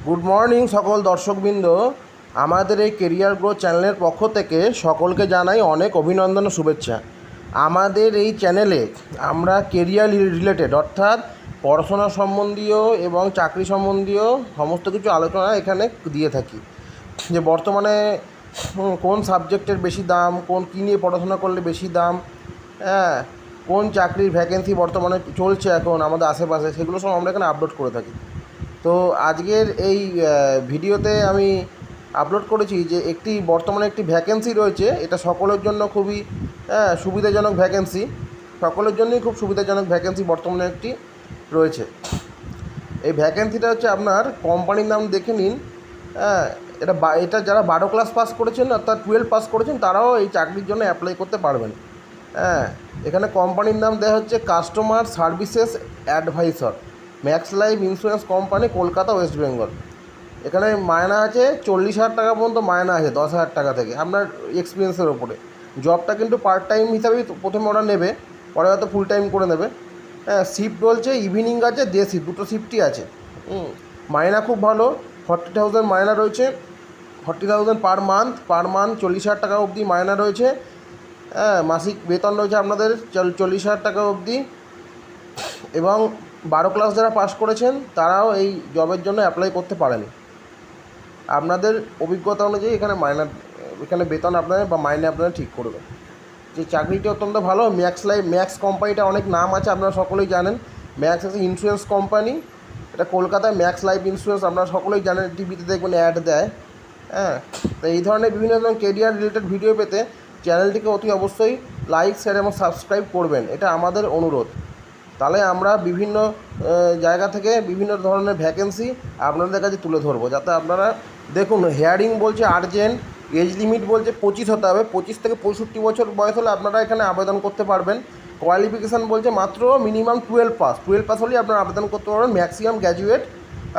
Good morning সকল দর্শকবৃন্দ। আমাদের এই কেরিয়ার গ্রো চ্যানেলের পক্ষ থেকে সকলকে জানাই অনেক অভিনন্দন ও শুভেচ্ছা। আমাদের এই চ্যানেলে আমরা কেরিয়ার রিলেটেড অর্থাৎ পড়াশোনা সম্বন্ধীয় এবং চাকরি সম্বন্ধীয় সমস্ত কিছু আলোচনা এখানে দিয়ে থাকি। যে বর্তমানে কোন সাবজেক্টের বেশি দাম, কী নিয়ে পড়াশোনা করলে বেশি দাম, হ্যাঁ, কোন চাকরির ভ্যাকেন্সি বর্তমানে চলছে এখন আমাদের আশেপাশে, সেগুলো সব আমরা এখানে আপলোড করে থাকি। তো আজকের এই ভিডিওতে আমি আপলোড করেছি যে বর্তমানে একটি ভ্যাকেন্সি রয়েছে। এটা সকলের জন্য খুবই সুবিধাজনক ভ্যাকেন্সি, সকলের জন্যই খুব সুবিধাজনক ভ্যাকেন্সি বর্তমানে একটি রয়েছে। এই ভ্যাকেন্সিটা হচ্ছে আপনার কোম্পানির নাম দেখে নিন। হ্যাঁ, এটা যারা 12 ক্লাস পাস করেছেন অর্থাৎ 12 পাস করেছেন তারাও এই চাকরির জন্য অ্যাপ্লাই করতে পারবেন। হ্যাঁ, এখানে কোম্পানির নাম দেওয়া হচ্ছে customer services adviser, max life insurance company, Kolkata, West Bengal. এখানে মায়না আছে 40,000 টাকা পর্যন্ত মায়না আছে, 10,000 টাকা থেকে আপনার এক্সপিরিয়েন্সের ওপরে। জবটা কিন্তু পার্ট টাইম হিসাবেই প্রথমে ওরা নেবে, পরে হয়তো ফুল টাইম করে নেবে। হ্যাঁ, শিফট বলছে ইভিনিং আছে, ডে শিফট, দুটো শিফটই আছে। মায়না খুব ভালো, 40,000 মায়না রয়েছে, 40,000 পার মান্থ 40,000 টাকা অবধি মায়না রয়েছে। হ্যাঁ, মাসিক বেতন রয়েছে আপনাদের 40,000 টাকা অবধি। এবং 12 ক্লাস যারা পাস করেছেন তারাও এই জবের জন্য অ্যাপ্লাই করতে পারেন। আপনাদের অভিজ্ঞতা অনুযায়ী এখানে বেতন আপনাদের বা মাইনে আপনারা ঠিক করবেন। যে চাকরিটি অত্যন্ত ভালো। ম্যাক্স কোম্পানিটা অনেক নাম আছে, আপনারা সকলেই জানেন। ম্যাক্স আছে ইন্স্যুরেন্স কোম্পানি, এটা কলকাতায় ম্যাক্স লাইফ ইন্স্যুরেন্স, আপনারা সকলেই জানেন, টিভিতে দেখবেন অ্যাড দেয়। হ্যাঁ, তো এই ধরনের বিভিন্ন ধরনের কেরিয়ার রিলেটেড ভিডিও পেতে চ্যানেলটিকে অতি অবশ্যই লাইক, শেয়ার এবং সাবস্ক্রাইব করবেন, এটা আমাদের অনুরোধ। তাহলে আমরা বিভিন্ন জায়গা থেকে বিভিন্ন ধরনের ভ্যাকেন্সি আপনাদের কাছে তুলে ধরবো, যাতে আপনারা দেখুন। হেয়ারিং বলছে আর্জেন্ট, এজ লিমিট বলছে 25 হতে হবে, 25 থেকে 65 বছর বয়স হলে আপনারা এখানে আবেদন করতে পারবেন। কোয়ালিফিকেশান বলছে মাত্র মিনিমাম 12 পাস হলেই আপনারা আবেদন করতে পারবেন। ম্যাক্সিমাম গ্র্যাজুয়েট,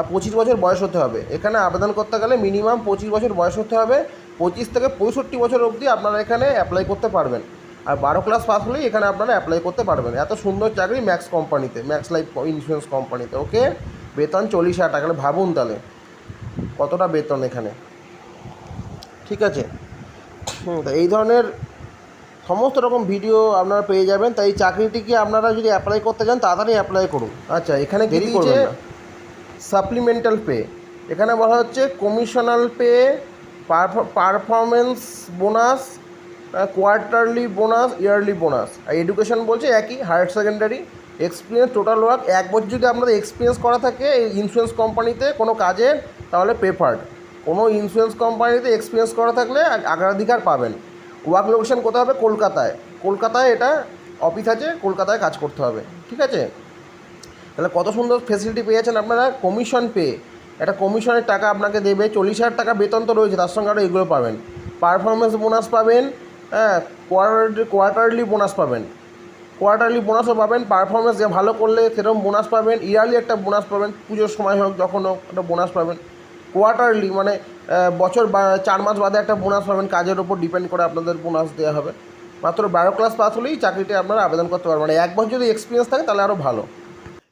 25 বছর বয়স হতে হবে। এখানে আবেদন করতে গেলে মিনিমাম 25 বছর বয়স হতে হবে। 25 থেকে 65 বছর অবধি আপনারা এখানে অ্যাপ্লাই করতে পারবেন। আর 12 ক্লাস পাস হলেই এখানে আপনারা অ্যাপ্লাই করতে পারবেন। এত সুন্দর চাকরি ম্যাক্স কোম্পানিতে, ম্যাক্স লাইফ ইন্স্যুরেন্স কোম্পানিতে। ওকে, বেতন 40,000 টাকা। ভাবুন তাহলে কতটা বেতন এখানে, ঠিক আছে। তো এই ধরনের সমস্ত রকম ভিডিও আপনারা পেয়ে যাবেন। তাই এই চাকরিটিকে আপনারা যদি অ্যাপ্লাই করতে চান তাড়াতাড়ি অ্যাপ্লাই করুন। আচ্ছা, এখানে দেরি করবেন না। সাপ্লিমেন্টাল পে, এখানে বলা হচ্ছে commissional pay, performance bonus, quarterly bonus, yearly bonus. আর এডুকেশন বলছে একই, higher secondary. Experience, total work 1 বছর যদি আপনাদের এক্সপিরিয়েন্স করা থাকে এই ইন্স্যুরেন্স কোম্পানিতে কোনো কাজে, তাহলে প্রেফার্ড। কোনো ইন্স্যুরেন্স কোম্পানিতে এক্সপিরিয়েন্স করা থাকলে অগ্রাধিকার পাবেন। ওয়ার্ক লোকেশন কোথায় হবে? কলকাতায় এটা অফিস আছে, কলকাতায় কাজ করতে হবে, ঠিক আছে। তাহলে কত সুন্দর ফেসিলিটি পেয়েছেন আপনারা। কমিশন পে, একটা কমিশনের টাকা আপনাকে দেবে। 40,000 টাকা বেতন তো রয়েছে, তার সঙ্গে আরও এগুলো পাবেন। পারফরমেন্স বোনাস পাবেন, হ্যাঁ, কোয়ার্টারলি বোনাস পাবেন, কোয়ার্টারলি বোনাসও পাবেন। পারফরমেন্স যে ভালো করলে সেরকম বোনাস পাবেন। ইয়ারলি একটা বোনাস পাবেন, পুজোর সময় হোক যখন হোক একটা বোনাস পাবেন। কোয়ার্টারলি মানে বছর 4 মাস বাদে একটা বোনাস পাবেন, কাজের ওপর ডিপেন্ড করে আপনাদের বোনাস দেওয়া হবে। মাত্র 12 ক্লাস পাস হলেই চাকরিতে আপনারা আবেদন করতে পারবেন। মানে 1 বছর যদি এক্সপিরিয়েন্স থাকে তাহলে আরও ভালো।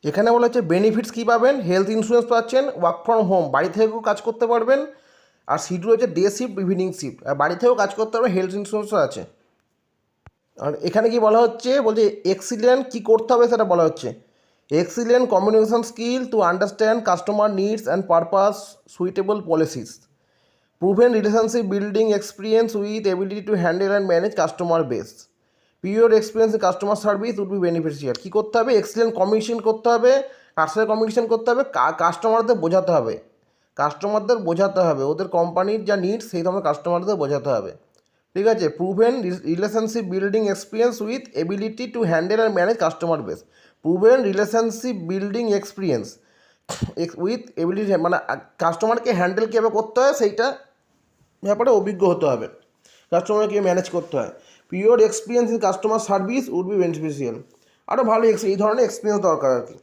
এখানে বলা হচ্ছে বেনিফিটস কী পাবেন। হেলথ ইন্স্যুরেন্স পাচ্ছেন, ওয়ার্ক ফ্রম হোম, বাড়ি থেকেও কাজ করতে পারবেন। আর শিফট রয়েছে ডে শিফট, ইভিনিং শিফট, আর বাড়ি থেকেও কাজ করতে পারবেন। হেলথ ইন্স্যুরেন্সও আছে। আর এখানে কি বলা হচ্ছে, বলছে এক্সিলেন্ট কী করতে হবে সেটা বলা হচ্ছে। Excellent communication skill to understand customer needs and purpose, suitable policies, proven relationship building experience with ability to handle and manage customer base, pure experience in customer service would be beneficial. কী করতে হবে? Excellent communication করতে হবে, কার সাথে communication করতে হবে? কাস্টমারদের বোঝাতে হবে, ওদের কোম্পানির যা নিডস সেই ধরনের কাস্টমারদের বোঝাতে হবে, ঠিক আছে। Proven relationship building experience with ability to handle and manage customer base, proven relationship building experience with ability, মানে কাস্টমারকে হ্যান্ডেল কীভাবে করতে হয় সেইটা ব্যাপারে অভিজ্ঞ হতে হবে, কাস্টমারকে কীভাবে ম্যানেজ করতে হয়। Pure experience in customer service would be beneficial, আরও ভালো এই ধরনের এক্সপিরিয়েন্স দরকার আর কি।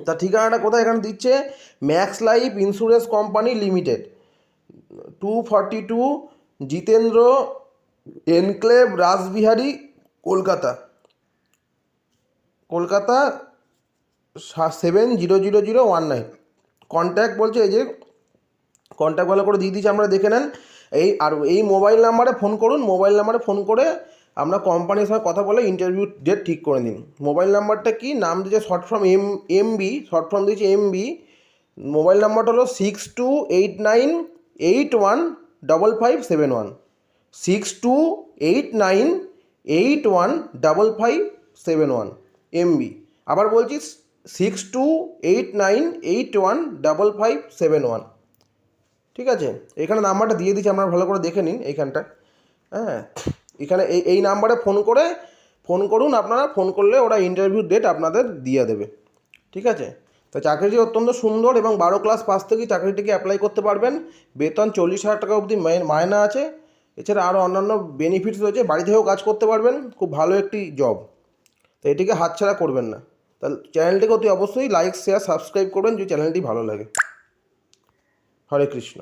তার ঠিকানাটা কোথায় এখানে দিচ্ছে? Max life insurance company limited, 242 Jitendra enclave, Rashbehari, Kolkata 700019। Contact বলছে, এই যে কন্ট্যাক্ট ভালো করে দিয়ে দিয়েছি, আমরা দেখে নেন। এই মোবাইল নাম্বারে ফোন করুন, মোবাইল নাম্বারে ফোন করে আমরা কোম্পানির সঙ্গে কথা বলে ইন্টারভিউ ডেট ঠিক করে নিন। মোবাইল নাম্বারটা কি, নাম দিয়েছে short form MB, short form দিয়েছে এমবি। মোবাইল নাম্বারটা হলো 6289815571, 6289815571 এমবি। আবার বলছি 6289815571। ঠিক আছে, এখানে নাম্বারটা দিয়ে দিচ্ছি, আপনারা ভালো করে দেখে নিন এইখানটা। হ্যাঁ, এখানে এই নাম্বারে ফোন করুন, আপনারা ফোন করলে ওরা ইন্টারভিউ ডেট আপনাদের দিয়ে দেবে। ঠিক আছে, তো চাকরিটি অত্যন্ত সুন্দর এবং 12 ক্লাস পাস থেকেই চাকরিটিকে অ্যাপ্লাই করতে পারবেন। বেতন 40,000 টাকা অবধি মায়না আছে। এছাড়া আরও অন্যান্য বেনিফিটস রয়েছে, বাড়ি থেকেও কাজ করতে পারবেন, খুব ভালো একটি জব। তো এটিকে হাতছাড়া করবেন না। তাহলে চ্যানেলটিকে অতি অবশ্যই লাইক শেয়ার সাবস্ক্রাইব করবেন যদি চ্যানেলটি ভালো লাগে। হরে কৃষ্ণ।